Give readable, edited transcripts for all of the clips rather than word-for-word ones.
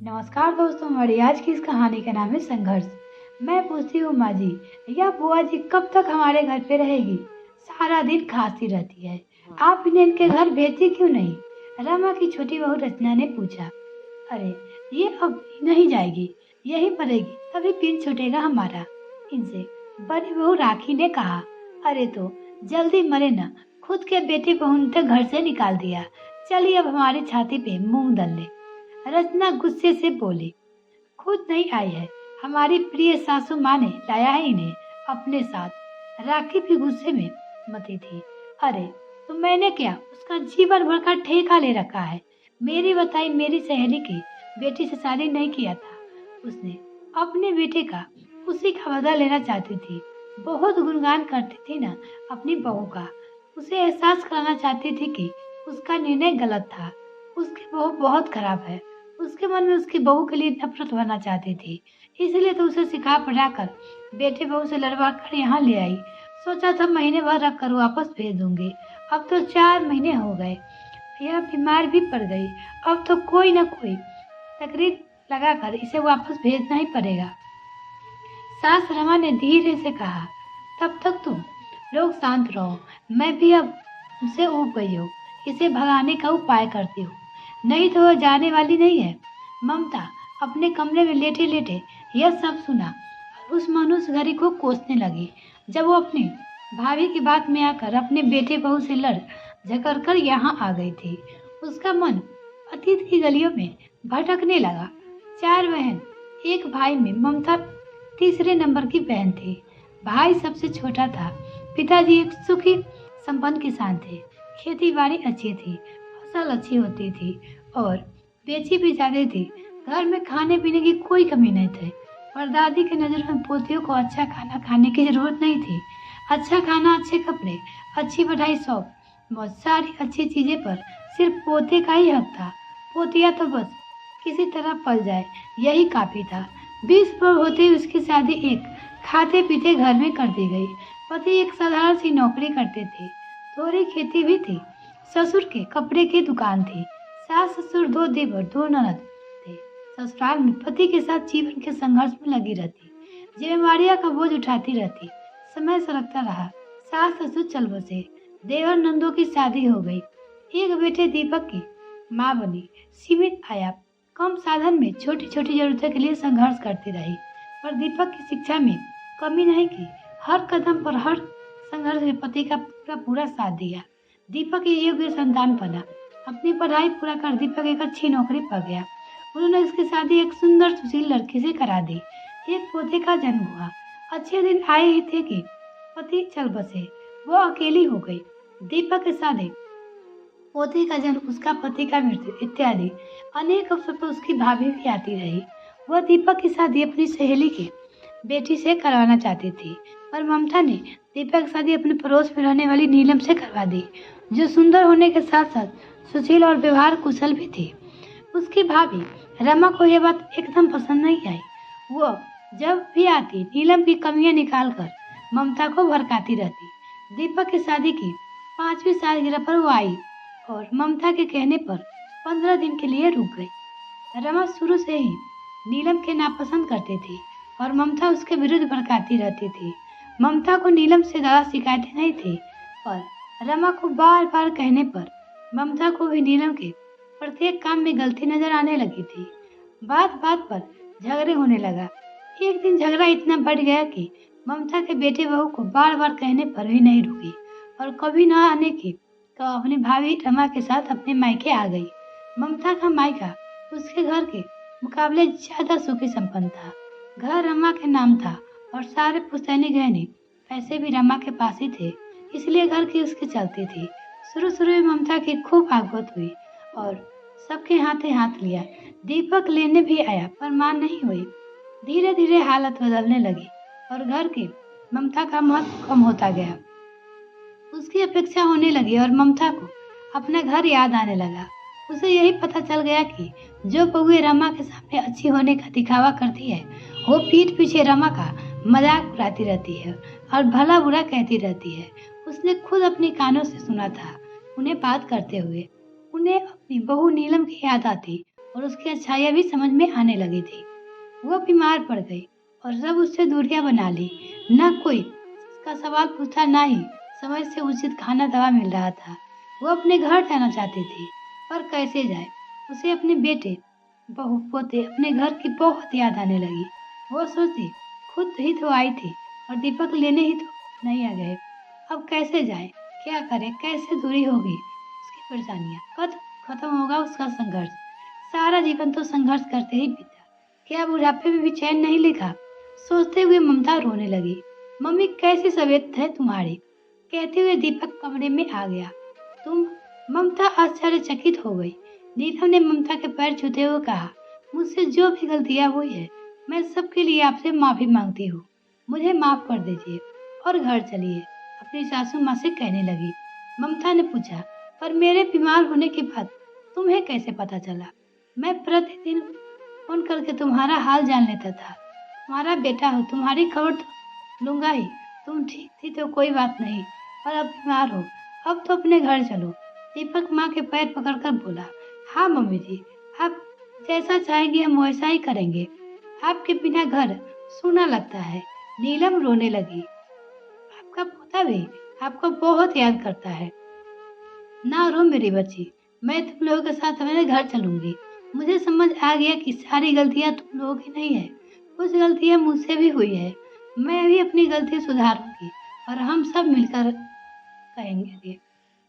नमस्कार दोस्तों, हमारी आज की इस कहानी का नाम है संघर्ष। मैं पूछती हूँ माँ जी, या बुआ जी कब तक हमारे घर पे रहेगी? सारा दिन खांसती रहती है। आप इन्हें इनके घर भेजती क्यों नहीं? रमा की छोटी बहू रचना ने पूछा। अरे, ये अब नहीं जाएगी, यहीं पर रहेगी, तभी पिन छूटेगा हमारा इनसे। बड़ी बहू राखी ने कहा। अरे तो जल्दी मरे ना, खुद के बेटी बहू ने तो घर से निकाल दिया। चलिए अब हमारी छाती पे मूंग दल ले। रचना गुस्से से बोली। खुद नहीं आई है, हमारी प्रिय सासू माँ ने लाया है इन्हें अपने साथ। राखी भी गुस्से में मती थी। अरे तो मैंने क्या उसका जीवन भर का ठेका ले रखा है? मेरी बताई मेरी सहेली की बेटी से शादी नहीं किया था उसने, अपने बेटे का उसी का बदला लेना चाहती थी। बहुत गुणगान करती थी ना अपनी बहू का। उसे एहसास कराना चाहती थी कि उसका निर्णय गलत था। उसकी बहू बहुत खराब है। उसके मन में उसकी बहू के लिए नफरत भरना चाहती थी, इसलिए तो उसे सिखा पढ़ाकर बेटे बहू से लड़वा कर यहाँ ले आई। सोचा था महीने भर रख कर वापस भेज दूंगी। अब तो 4 महीने हो गए, यह बीमार भी पड़ गई। अब तो कोई न कोई तकरीर लगाकर इसे वापस भेजना ही पड़ेगा। सास रमा ने धीरे से कहा। तब तक तुम लोग शांत रहो, मैं भी अब उसे ऊब गई हूँ। इसे भगाने का उपाय करती हूँ, नहीं तो वह जाने वाली नहीं है। ममता अपने कमरे में लेटे लेटे यह सब सुना और उस मनुष्य घड़ी को कोसने लगी। जब वो अपनी भाभी की बात में आकर अपने बेटे बहू से लड़ झगड़ कर यहाँ आ गई थी, उसका मन अतीत की गलियों में भटकने लगा। 4 बहन, एक भाई में ममता तीसरे नंबर की बहन थी। भाई सबसे छोटा था। पिताजी एक सुखी संपन्न किसान थे। खेती बाड़ी अच्छी थी, फसल अच्छी होती थी और बेची भी जाती थी। घर में खाने पीने की कोई कमी नहीं थी। परदादी की नजर में पोतियों को अच्छा खाना खाने की जरूरत नहीं थी। अच्छा खाना, अच्छे कपड़े, अच्छी पढ़ाई, शौक, बहुत सारी अच्छी चीजें पर सिर्फ पोते का ही हक था। पोतिया तो बस किसी तरह पल जाए, यही काफी था। 20 वर्ष होते ही उसकी शादी एक खाते पीते घर में कर दी गई। पति एक साधारण सी नौकरी करते थे, थोड़ी खेती भी थी। ससुर के कपड़े की दुकान थी। सास ससुर, 2 देवर, 2 ननद थे। ससुराल में पति के साथ जीवन के संघर्ष में लगी रहती, जिम्मेवारियां का बोझ उठाती रहती। समय सरकता रहा, सास ससुर चल बसे। देवर नंदों की शादी हो गई। एक बेटे दीपक की माँ बनी। सीमित आया, कम साधन में छोटी छोटी जरूरतों के लिए संघर्ष करती रही, पर दीपक की शिक्षा में कमी नहीं की। हर कदम पर, हर संघर्ष में पति का पूरा साथ दिया। दीपक एक योग्य संतान बना। अपनी पढ़ाई पूरा कर दीपक एक अच्छी नौकरी पा गया। उन्होंने उसकी शादी एक सुंदर सुशील लड़की से करा दी। एक पोते का जन्म हुआ। अच्छे दिन आए ही थे कि पति चल बसे। वो अकेली हो गई। दीपक के शादी, पोते का जन्म, उसका पति का मृत्यु इत्यादि अनेक अवसर पर उसकी भाभी भी आती रही। वह दीपक की शादी अपनी सहेली की बेटी से करवाना चाहती थी, पर ममता ने दीपक की शादी अपने पड़ोस में रहने वाली नीलम से करवा दी, जो सुंदर होने के साथ साथ सुशील और व्यवहार कुशल भी थी। उसकी भाभी रमा को यह बात एकदम पसंद नहीं आई। वो जब भी आती नीलम की कमियां निकालकर ममता को भड़काती रहती। दीपक की शादी की 5वीं सालगिरह पर वो आई और ममता के कहने पर 15 दिन के लिए रुक गई। रमा शुरू से ही नीलम के नापसंद करती थी और ममता उसके विरुद्ध भड़काती रहती थी। ममता को नीलम से ज्यादा शिकायतें नहीं थी, पर रमा को बार बार कहने पर ममता को भी नीलम के प्रत्येक काम में गलती नजर आने लगी थी। बात बात पर झगड़े होने लगा। एक दिन झगड़ा इतना बढ़ गया कि ममता के बेटे बहू को बार बार कहने पर भी नहीं रुकी और कभी न आने की तो अपनी भाभी रमा के साथ अपने मायके आ गई। ममता का मायका उसके घर के मुकाबले ज्यादा सुखी संपन्न था। घर रमा के नाम था और सारे पुश्तैनी गहने पैसे भी रमा के पास ही थे, इसलिए घर की उसकी चलती थी। शुरू में ममता की खूब आगत हुई और सबके हाथे हाथ लिया। दीपक लेने भी आया, पर मान नहीं हुई। धीरे धीरे हालत बदलने लगी और घर की ममता का महत्व कम होता गया। उसकी अपेक्षा होने लगी और ममता को अपना घर याद आने लगा। उसे यही पता चल गया कि जो बहुएं रमा के सामने अच्छी होने का दिखावा करती है, वो पीठ पीछे रमा का मजाक उड़ाती रहती है और भला बुरा कहती रहती है। उसने खुद अपने कानों से सुना था उन्हें बात करते हुए। उन्हें अपनी बहू नीलम की याद आती और उसकी अच्छाइयाँ भी समझ में आने लगी थी। वो बीमार पड़ गई और सब उससे दूरियां बना ली। ना कोई उसका सवाल पूछा, ना ही समय से उचित खाना दवा मिल रहा था। वो अपने घर जाना चाहती थी, पर कैसे जाए? उसे अपने बेटे, बहू, पोते, अपने घर की बहुत याद आने लगी। वो सोचती, खुद ही तो आई थी और दीपक लेने ही तो नहीं आ गए। अब कैसे जाए, क्या करे, कैसे दूरी होगी उसकी परेशानियां, कब खत्म होगा उसका संघर्ष? सारा जीवन तो संघर्ष करते ही बीता, क्या बुढ़ापे में भी चैन नहीं लिखा? सोचते हुए ममता रोने लगी। मम्मी कैसी तबीयत है तुम्हारी? कहते हुए दीपक कमरे में आ गया। तुम? ममता आश्चर्यचकित हो गई। नीलम ने ममता के पैर छूते हुए कहा, मुझसे जो भी गलतियां हुई है, मैं सबके लिए आपसे माफी मांगती हूँ। मुझे माफ कर दीजिए और घर चलिए, अपनी सासू माँ से कहने लगी। ममता ने पूछा, पर मेरे बीमार होने के बाद तुम्हें कैसे पता चला? मैं प्रतिदिन फोन करके तुम्हारा हाल जान लेता था। तुम्हारा बेटा हो, तुम्हारी खबर तो लूंगा ही। तुम ठीक थी तो कोई बात नहीं, पर अब बीमार हो, अब तो अपने घर चलो। दीपक माँ के पैर पकड़कर बोला, हाँ मम्मी जी, आप जैसा चाहेंगे हम वैसा ही करेंगे। आपके बिना घर सूना लगता है। नीलम रोने लगी। आपका पोता भी आपको बहुत याद करता है। ना रो मेरी बच्ची, मैं तुम लोगों के साथ मेरे घर चलूंगी। मुझे समझ आ गया कि सारी गलतियां तुम लोगों की नहीं है, कुछ गलतियां मुझसे भी हुई है। मैं भी अपनी गलती सुधारूंगी और हम सब मिलकर कहेंगे।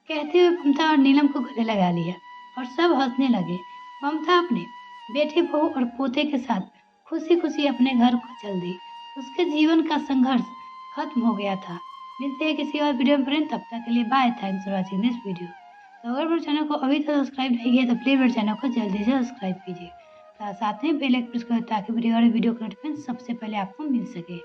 कहते हुए ममता और नीलम को गले लगा लिया और सब हंसने लगे। ममता अपने बेटे, बहू और पोते के साथ खुशी खुशी अपने घर को चल दी। उसके जीवन का संघर्ष खत्म हो गया था। मिलते हैं किसी और वीडियो में फ्रेंड, तब तक के लिए bye. Thanks for watching this video. तो अगर मेरे चैनल को अभी तक सब्सक्राइब नहीं किया तो प्लीज मेरे चैनल को जल्दी से सब्सक्राइब कीजिए। साथ में बेल आइकन प्रेस करें ताकि मेरी और वीडियो का नोटिफिकेशन सबसे पहले आपको मिल सके।